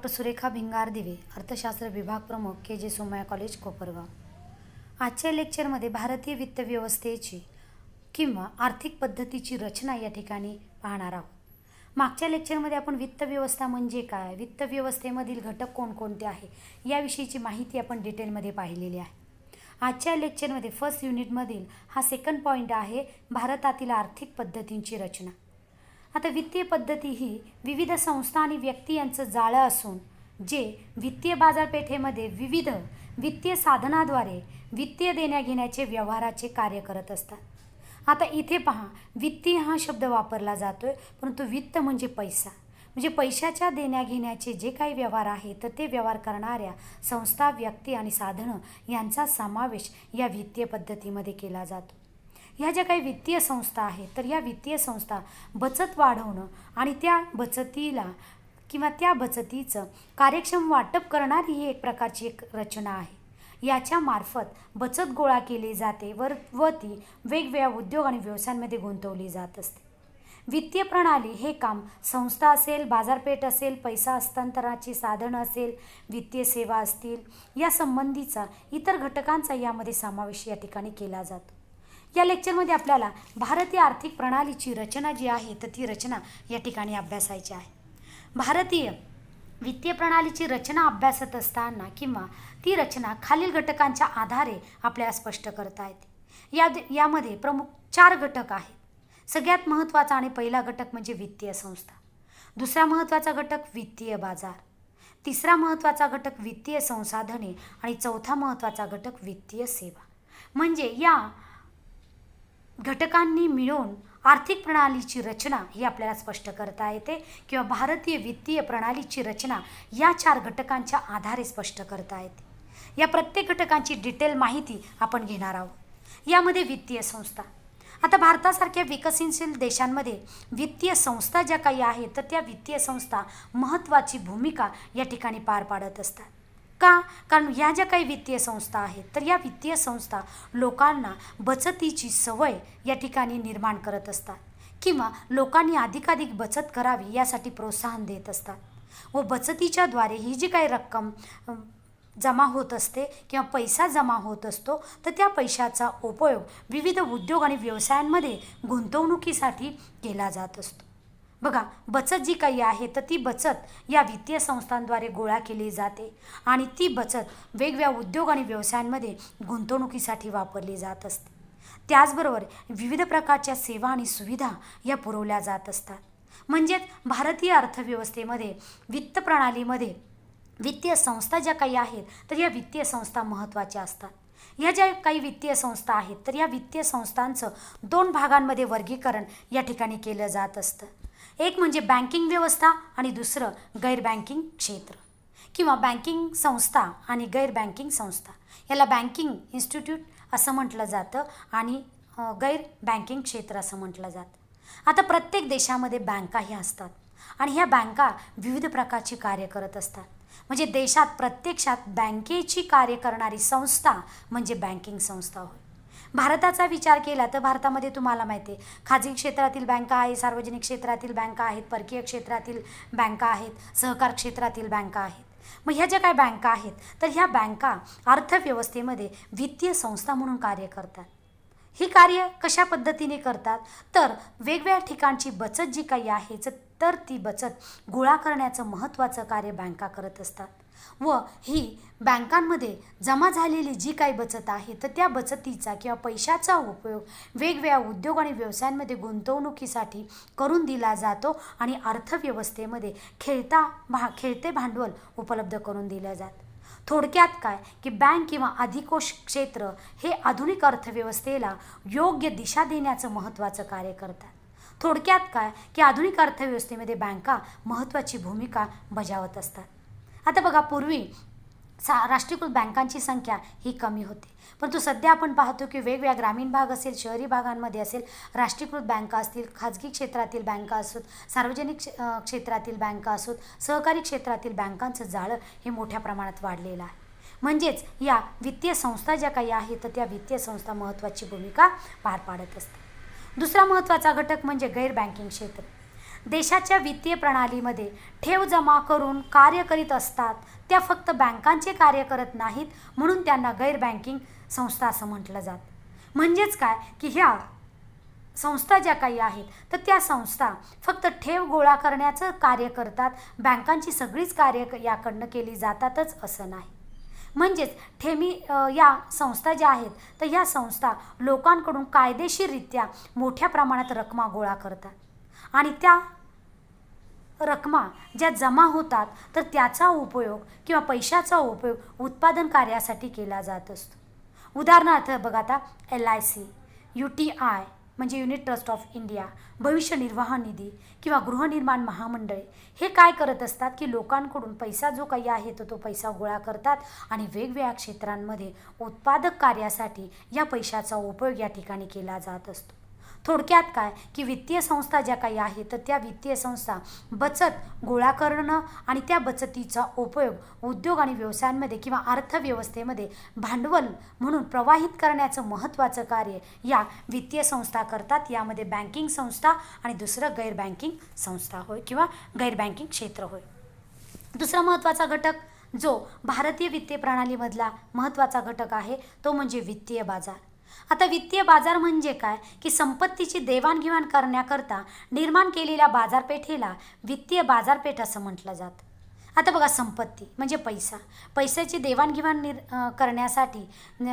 Doctor Surekha Bhingar दिवे, अर्थशास्त्र विभाग प्रमुख, के.जे. सोमय्या कॉलेज, कोपरगाव. आजच्या लेक्चरमध्ये भारतीय वित्त व्यवस्थेची किंवा आर्थिक पद्धतीची रचना या ठिकाणी पाहणार आहोत. मागच्या लेक्चरमध्ये आपण वित्त व्यवस्था म्हणजे काय, वित्त व्यवस्थेमधील घटक कोणकोणते आहे याविषयीची माहिती आपण डिटेलमध्ये पाहिलेली आहे. आजच्या लेक्चरमध्ये फर्स्ट युनिटमधील हा सेकंड पॉईंट आहे, भारतातील आर्थिक पद्धतींची रचना. आता वित्तीय पद्धती ही विविध संस्था आणि व्यक्ती यांचं जाळं असून जे वित्तीय बाजारपेठेमध्ये विविध वित्तीय साधनाद्वारे वित्तीय देण्याघेण्याचे व्यवहाराचे कार्य करत असतात. आता इथे पहा, वित्तीय हा शब्द वापरला जातोय, परंतु वित्त म्हणजे पैसा, म्हणजे पैशाच्या देण्याघेण्याचे जे काही व्यवहार आहे तर ते व्यवहार करणाऱ्या संस्था, व्यक्ती आणि साधनं यांचा समावेश या वित्तीय पद्धतीमध्ये केला जातो. ह्या ज्या काही वित्तीय संस्था आहेत तर ह्या वित्तीय संस्था बचत वाढवणं आणि त्या बचतीला किंवा त्या बचतीचं कार्यक्षम वाटप करणारी ही एक प्रकारची एक रचना आहे. याच्या मार्फत बचत गोळा केली जाते व ती वेगवेगळ्या उद्योग आणि व्यवसायांमध्ये गुंतवली जात असते. वित्तीय प्रणाली हे काम संस्था असेल, बाजारपेठ असेल, पैसा हस्तांतरणाची साधनं असेल, वित्तीय सेवा असतील, या संबंधीचा इतर घटकांचा यामध्ये समावेश या ठिकाणी केला जातो. या लेक्चरमध्ये आपल्याला भारतीय आर्थिक प्रणालीची रचना जी आहे तर ती रचना या ठिकाणी अभ्यासायची आहे. भारतीय वित्तीय प्रणालीची रचना अभ्यासत असताना किंवा ती रचना खालील घटकांच्या आधारे आपल्याला स्पष्ट करता येते. यामध्ये प्रमुख 4 घटक आहेत. सगळ्यात महत्त्वाचा आणि पहिला घटक म्हणजे वित्तीय संस्था. दुसरा महत्त्वाचा घटक वित्तीय बाजार. तिसरा महत्त्वाचा घटक वित्तीय संसाधने आणि चौथा महत्त्वाचा घटक वित्तीय सेवा. म्हणजे या घटकांनी मिळून आर्थिक प्रणालीची रचना ही आपल्याला स्पष्ट करता येते किंवा भारतीय वित्तीय प्रणालीची रचना या 4 घटकांच्या आधारे स्पष्ट करता येते. या प्रत्येक घटकांची डिटेल माहिती आपण घेणार आहोत. यामध्ये वित्तीय संस्था. आता भारतासारख्या विकसनशील देशांमध्ये वित्तीय संस्था ज्या काही आहेत तर त्या वित्तीय संस्था महत्त्वाची भूमिका या ठिकाणी पार पाडत असतात. का? कारण या ज्या काही वित्तीय संस्था आहेत तर या वित्तीय संस्था लोकांना बचतीची सवय या ठिकाणी निर्माण करत असतात किंवा लोकांनी अधिकाधिक बचत करावी यासाठी प्रोत्साहन देत असतात व बचतीच्या द्वारे ही जी काही रक्कम जमा होत असते किंवा पैसा जमा होत असतो तर त्या पैशाचा उपयोग विविध उद्योग आणि व्यवसायांमध्ये गुंतवणुकीसाठी केला जात असतो. बघा, बचत जी काही आहे तर ती बचत या वित्तीय संस्थांद्वारे गोळा केली जाते आणि ती बचत वेगवेगळ्या उद्योग आणि व्यवसायांमध्ये गुंतवणुकीसाठी वापरली जात असते. त्याचबरोबर विविध प्रकारच्या सेवा आणि सुविधा या पुरवल्या जात असतात. म्हणजेच भारतीय अर्थव्यवस्थेमध्ये वित्त प्रणालीमध्ये वित्तीय संस्था ज्या काही आहेत तर या वित्तीय संस्था महत्त्वाच्या असतात. ह्या ज्या काही वित्तीय संस्था आहेत तर या वित्तीय संस्थांचं 2 भागांमध्ये वर्गीकरण या ठिकाणी केलं जात असतं. एक म्हणजे बँकिंग व्यवस्था आणि दुसरं गैर बँकिंग क्षेत्र किंवा बँकिंग संस्था आणि गैर बँकिंग संस्था. याला बँकिंग इन्स्टिट्यूट असं म्हटलं जातं आणि गैर बँकिंग क्षेत्र असं म्हटलं जातं. आता प्रत्येक देशामध्ये बँकाही असतात आणि ह्या बँका विविध प्रकारची कार्य करत असतात. म्हणजे देशात प्रत्यक्षात बँकेची कार्य करणारी संस्था म्हणजे बँकिंग संस्था होय. भारताचा विचार केला तर भारतामध्ये तुम्हाला माहिती आहे खाजगी क्षेत्रातील बँका आहेत, सार्वजनिक क्षेत्रातील बँका आहेत, परकीय क्षेत्रातील बँका आहेत, सहकार क्षेत्रातील बँका आहेत. मग ह्या ज्या काही बँका आहेत तर ह्या बँका अर्थव्यवस्थेमध्ये वित्तीय संस्था म्हणून कार्य करतात. ही कार्य कशा पद्धतीने करतात तर वेगवेगळ्या ठिकाणची बचत जी काही आहे तर ती बचत गोळा करण्याचं महत्त्वाचं कार्य बँका करत असतात व ही बँकांमध्ये जमा झालेली जी काही बचत आहे तर त्या बचतीचा किंवा पैशाचा उपयोग वेगवेगळ्या उद्योग आणि व्यवसायांमध्ये गुंतवणुकीसाठी करून दिला जातो आणि अर्थव्यवस्थेमध्ये खेळते भांडवल उपलब्ध करून दिलं जातं. थोडक्यात काय की बँक किंवा अधिकोष क्षेत्र हे आधुनिक अर्थव्यवस्थेला योग्य दिशा देण्याचं महत्त्वाचं कार्य करतात. थोडक्यात काय की आधुनिक अर्थव्यवस्थेमध्ये बँका महत्त्वाची भूमिका बजावत असतात. आता बघा, पूर्वी राष्ट्रीयकृत बँकांची संख्या ही कमी होती, परंतु सध्या आपण पाहतो की वेगवेगळ्या ग्रामीण भाग असेल, शहरी भागांमध्ये असेल, राष्ट्रीयकृत बँका असतील, खाजगी क्षेत्रातील बँका असोत, सार्वजनिक क्षेत्रातील बँका असोत, सहकारी क्षेत्रातील बँकांचं जाळं हे मोठ्या प्रमाणात वाढलेलं आहे. म्हणजेच या वित्तीय संस्था ज्या काही आहेत तर त्या वित्तीय संस्था महत्त्वाची भूमिका पार पाडत असतात. दुसरा महत्त्वाचा घटक म्हणजे गैर बँकिंग क्षेत्र. देशाच्या वित्तीय प्रणालीमध्ये ठेव जमा करून कार्य करीत असतात त्या फक्त बँकांचे कार्य करत नाहीत, म्हणून त्यांना गैर बँकिंग संस्था असं म्हटलं जातं. म्हणजेच काय की ह्या संस्था ज्या काही आहेत तर त्या संस्था फक्त ठेव गोळा करण्याचं कार्य करतात, बँकांची सगळीच कार्य याकडनं केली जातातच असं नाही. म्हणजेच या संस्था ज्या आहेत तर ह्या संस्था लोकांकडून कायदेशीररित्या मोठ्या प्रमाणात रकमा गोळा करतात आणि त्या रकमा ज्या जमा होतात तर त्याचा उपयोग किंवा पैशाचा उपयोग उत्पादन कार्यासाठी केला जात असतो. उदाहरणार्थ बघा आता LIC, UTI म्हणजे युनिट ट्रस्ट ऑफ इंडिया, भविष्य निर्वाह निधी किंवा गृहनिर्माण महामंडळे हे काय करत असतात की लोकांकडून पैसा जो काही आहे तो पैसा गोळा करतात आणि वेगवेगळ्या क्षेत्रांमध्ये उत्पादक कार्यासाठी या पैशाचा उपयोग या ठिकाणी केला जात असतो. थोडक्यात काय की वित्तीय संस्था ज्या काही आहेत तर त्या वित्तीय संस्था बचत गोळा करणं आणि त्या बचतीचा उपयोग उद्योग आणि व्यवसायांमध्ये किंवा अर्थव्यवस्थेमध्ये भांडवल म्हणून प्रवाहित करण्याचं महत्त्वाचं कार्य या वित्तीय संस्था करतात. यामध्ये बँकिंग संस्था आणि दुसरं गैर बँकिंग संस्था होय किंवा गैर बँकिंग क्षेत्र होय. दुसरा महत्त्वाचा घटक जो भारतीय वित्तीय प्रणालीमधला महत्त्वाचा घटक आहे तो म्हणजे वित्तीय बाजार. आता वित्तीय बाजार म्हणजे काय की संपत्तीची देवाणघेवाण करण्याकरता निर्माण केलेल्या बाजारपेठेला वित्तीय बाजारपेठ असं म्हटलं जातं. आता बघा संपत्ती म्हणजे पैशाची देवाणघेवाण करण्यासाठी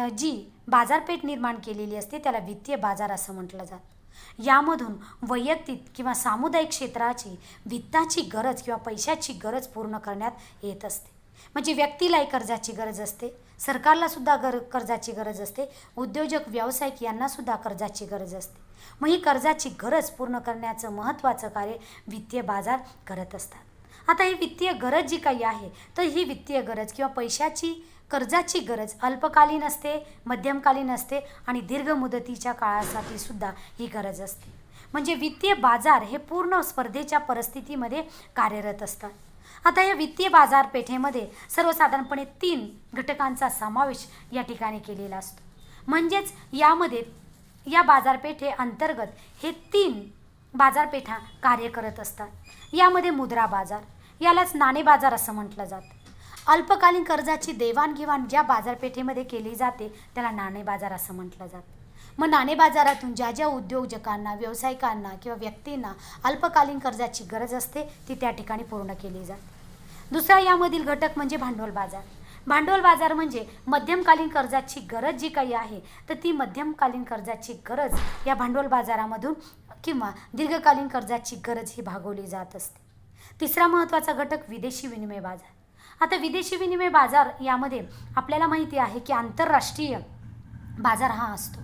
जी बाजारपेठ निर्माण केलेली असते त्याला वित्तीय बाजार असं म्हटलं जातं. यामधून वैयक्तिक किंवा सामुदायिक क्षेत्राची वित्ताची गरज किंवा पैशाची गरज पूर्ण करण्यात येत असते. म्हणजे व्यक्तीलाही कर्जाची गरज असते, सरकारला सुद्धा कर्जाची गरज असते, उद्योजक व्यावसायिक यांना सुद्धा कर्जाची गरज असते. मग ही कर्जाची गरज पूर्ण करण्याचं महत्त्वाचं कार्य वित्तीय बाजार करत असतात. आता ही वित्तीय गरज जी काही आहे तर ही वित्तीय गरज किंवा पैशाची कर्जाची गरज अल्पकालीन असते, मध्यमकालीन असते आणि दीर्घ मुदतीच्या काळासाठी सुद्धा ही गरज असते. म्हणजे वित्तीय बाजार हे पूर्ण स्पर्धेच्या परिस्थितीमध्ये कार्यरत असतात. आता या वित्तीय बाजारपेठेमध्ये सर्वसाधारणपणे 3 घटकांचा समावेश या ठिकाणी केलेला असतो. म्हणजेच यामध्ये या बाजारपेठे अंतर्गत हे 3 बाजारपेठा कार्य करत असतात. यामध्ये मुद्रा बाजार, यालाच नाणे बाजार असं म्हटलं जातं. अल्पकालीन कर्जाची देवाणघेवाण ज्या बाजारपेठेमध्ये केली जाते त्याला नाणे बाजार असं म्हटलं जातं. मग नाणे बाजारातून ज्या ज्या उद्योजकांना, व्यावसायिकांना किंवा व्यक्तींना अल्पकालीन कर्जाची गरज असते ती त्या ठिकाणी पूर्ण केली जाते. दुसरा यामधील घटक म्हणजे भांडवल बाजार. भांडवल बाजार म्हणजे मध्यमकालीन कर्जाची गरज जी काही आहे तर ती मध्यमकालीन कर्जाची गरज या भांडवल बाजारामधून किंवा दीर्घकालीन कर्जाची गरज ही भागवली जात असते. तिसरा महत्त्वाचा घटक विदेशी विनिमय बाजार. आता विदेशी विनिमय बाजार यामध्ये आपल्याला माहिती आहे की आंतरराष्ट्रीय बाजार हा असतो.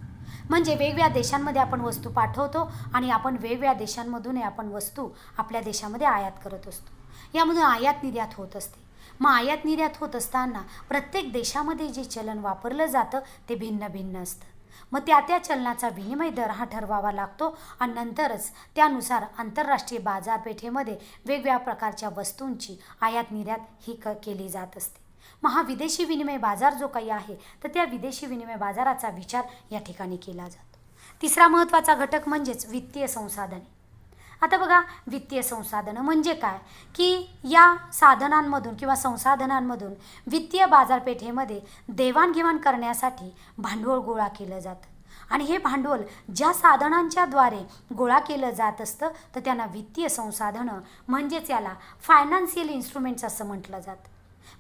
म्हणजे वेगवेगळ्या देशांमध्ये आपण वस्तू पाठवतो आणि आपण वेगवेगळ्या देशांमधून आपण वस्तू आपल्या देशामध्ये आयात करत असतो. यामधून आयात निर्यात होत असते. मग आयात निर्यात होत असताना प्रत्येक देशामध्ये जे चलन वापरलं जातं ते भिन्न भिन्न असतं. मग त्या चलनाचा विनिमय दर हा ठरवावा लागतो आणि नंतरच त्यानुसार आंतरराष्ट्रीय बाजारपेठेमध्ये वेगवेगळ्या प्रकारच्या वस्तूंची आयात निर्यात ही केली जात असते. मग हा विदेशी विनिमय बाजार जो काही आहे तर त्या विदेशी विनिमय बाजाराचा विचार या ठिकाणी केला जातो. तिसरा महत्त्वाचा घटक म्हणजेच वित्तीय संसाधने. आता बघा वित्तीय संसाधनं म्हणजे काय की या साधनांमधून किंवा संसाधनांमधून वित्तीय बाजारपेठेमध्ये देवाणघेवाण करण्यासाठी भांडवल गोळा केलं जातं आणि हे भांडवल ज्या साधनांच्याद्वारे गोळा केलं जात असतं तर त्यांना वित्तीय संसाधनं म्हणजेच याला फायनान्शियल इन्स्ट्रुमेंट्स असं म्हटलं जातं.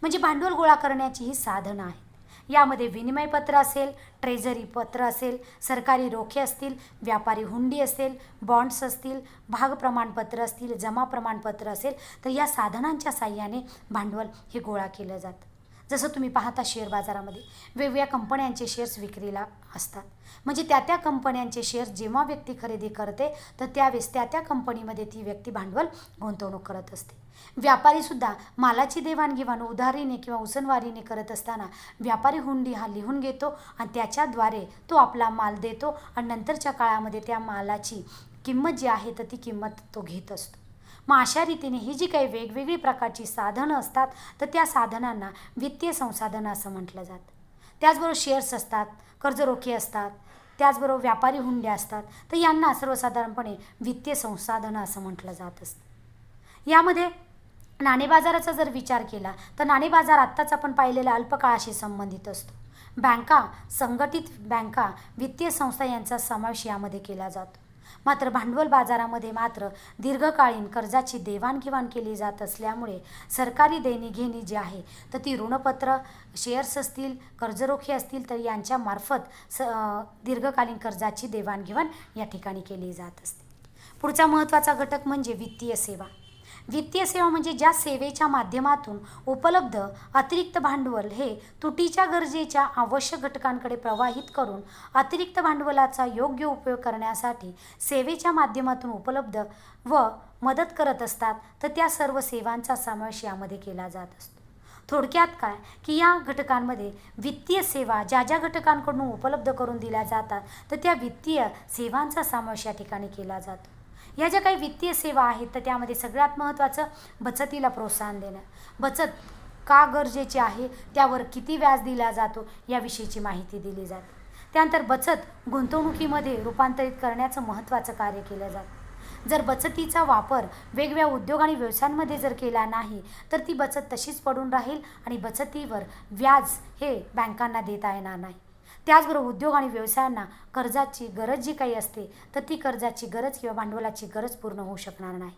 म्हणजे भांडवल गोळा करण्याची ही साधनं आहेत. यामध्ये विनिमय पत्र असेल, ट्रेझरी पत्र असेल, सरकारी रोखे असतील, व्यापारी हुंडी असेल, बॉन्ड्स असतील, भाग प्रमाणपत्र असतील, जमा प्रमाणपत्र असेल तर या साधनांच्या साहाय्याने भांडवल हे गोळा केलं जातं. जसं तुम्ही पाहता शेअर बाजारामध्ये वेगवेगळ्या कंपन्यांचे शेअर्स विक्रीला असतात. म्हणजे त्या कंपन्यांचे शेअर्स जेव्हा व्यक्ती खरेदी करते तर त्यावेळेस त्या कंपनीमध्ये ती व्यक्ती भांडवल गुंतवणूक करत असते. व्यापारीसुद्धा मालाची देवाणघेवाण उधारीने किंवा उसनवारीने करत असताना व्यापारी हुंडी हा लिहून घेतो आणि त्याच्याद्वारे तो आपला माल देतो आणि नंतरच्या काळामध्ये त्या मालाची किंमत जी आहे तर ती किंमत तो घेत असतो. मग अशा रीतीने ही जी काही वेगवेगळी प्रकारची साधनं असतात तर त्या साधनांना वित्तीय संसाधनं असं म्हटलं जातं. त्याचबरोबर शेअर्स असतात, कर्जरोखे असतात, त्याचबरोबर व्यापारी हुंडे असतात, तर यांना सर्वसाधारणपणे वित्तीय संसाधनं असं म्हटलं जात असतं. यामध्ये नाणे बाजाराचा जर विचार केला तर नाणे बाजार आत्ताच आपण पाहिलेल्या अल्पकाळाशी संबंधित असतो. बँका, संघटित बँका, वित्तीय संस्था यांचा समावेश यामध्ये केला जातो. मात्र भांडवल बाजारामध्ये मात्र दीर्घकालीन कर्जाची देवाणघेवाण केली जात असल्यामुळे सरकारी देणीघेणी जी आहे तर ती ऋणपत्र, शेअर्स असतील, कर्जरोखे असतील तर यांच्या मार्फत दीर्घकालीन कर्जाची देवाणघेवाण या ठिकाणी केली जात असते. पुढचा महत्त्वाचा घटक म्हणजे वित्तीय सेवा. वित्तीय सेवा म्हणजे ज्या सेवेच्या माध्यमातून उपलब्ध अतिरिक्त भांडवल हे तुटीच्या गरजेच्या आवश्यक घटकांकडे प्रवाहित करून अतिरिक्त भांडवलाचा योग्य उपयोग करण्यासाठी सेवेच्या माध्यमातून उपलब्ध व मदत करत असतात, तर त्या सर्व सेवांचा समावेश यामध्ये केला जात असतो. थोडक्यात काय की या घटकांमध्ये वित्तीय सेवा ज्या ज्या घटकांकडून उपलब्ध करून दिल्या जातात तर त्या वित्तीय सेवांचा समावेश या ठिकाणी केला जातो. या ज्या काही वित्तीय सेवा आहेत तर त्यामध्ये सगळ्यात महत्त्वाचं बचतीला प्रोत्साहन देणं. बचत का गरजेची आहे, त्यावर किती व्याज दिला जातो याविषयीची माहिती दिली जाते. त्यानंतर बचत गुंतवणुकीमध्ये रूपांतरित करण्याचं महत्त्वाचं कार्य केलं जातं. जर बचतीचा वापर वेगवेगळ्या उद्योग आणि व्यवसायांमध्ये जर केला नाही तर ती बचत तशीच पडून राहील आणि बचतीवर व्याज हे बँकांना देता येणार नाही. त्याचबरोबर उद्योग आणि व्यवसायांना कर्जाची गरज जी काही असते तर ती कर्जाची गरज किंवा भांडवलाची गरज पूर्ण होऊ शकणार नाही.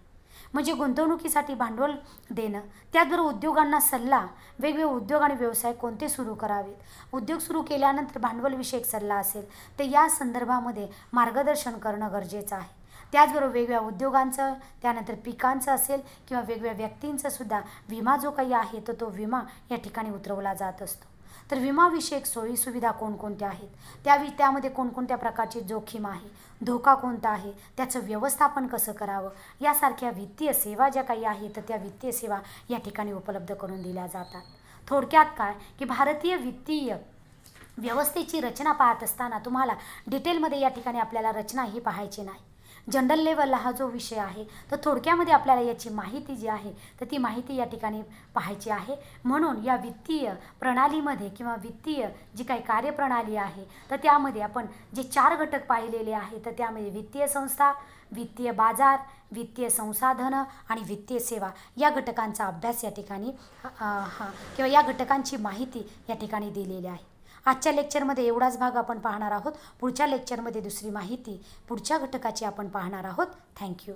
म्हणजे गुंतवणुकीसाठी भांडवल देणं, त्याचबरोबर उद्योगांना सल्ला, वेगवेगळे उद्योग आणि व्यवसाय कोणते सुरू करावेत, उद्योग सुरू केल्यानंतर भांडवलविषयक सल्ला असेल तर या संदर्भामध्ये मार्गदर्शन करणं गरजेचं आहे. त्याचबरोबर वेगवेगळ्या उद्योगांचं, त्यानंतर पिकांचं असेल किंवा वेगवेगळ्या व्यक्तींचा सुद्धा विमा जो काही आहे तर तो विमा या ठिकाणी उतरवला जात असतो. तर विमाविषयक सोयीसुविधा कोणकोणत्या आहेत, त्यामध्ये कोणकोणत्या प्रकारची जोखीम आहे, धोका कोणता आहे, त्याचं व्यवस्थापन कसं करावं, यासारख्या वित्तीय सेवा ज्या काही आहेत तर त्या वित्तीय सेवा या ठिकाणी उपलब्ध करून दिल्या जातात. थोडक्यात काय की भारतीय वित्तीय व्यवस्थेची रचना पाहत असताना तुम्हाला डिटेलमध्ये या ठिकाणी आपल्याला रचना ही पाहायची नाही. जनरल लेवलला हा जो विषय आहे तर थोडक्यामध्ये आपल्याला याची माहिती जी आहे तर ती माहिती या ठिकाणी पाहायची आहे. म्हणून या वित्तीय प्रणालीमध्ये किंवा वित्तीय जी काही कार्यप्रणाली आहे तर त्यामध्ये आपण जे 4 घटक पाहिलेले आहेत तर त्यामध्ये वित्तीय संस्था, वित्तीय बाजार, वित्तीय संसाधनं आणि वित्तीय सेवा या घटकांचा अभ्यास या ठिकाणी किंवा या घटकांची माहिती या ठिकाणी दिलेली आहे. आजच्या लेक्चरमध्ये एवढाच भाग आपण पाहणार आहोत. पुढच्या लेक्चरमध्ये दुसरी माहिती पुढच्या घटकाची आपण पाहणार आहोत. थँक्यू.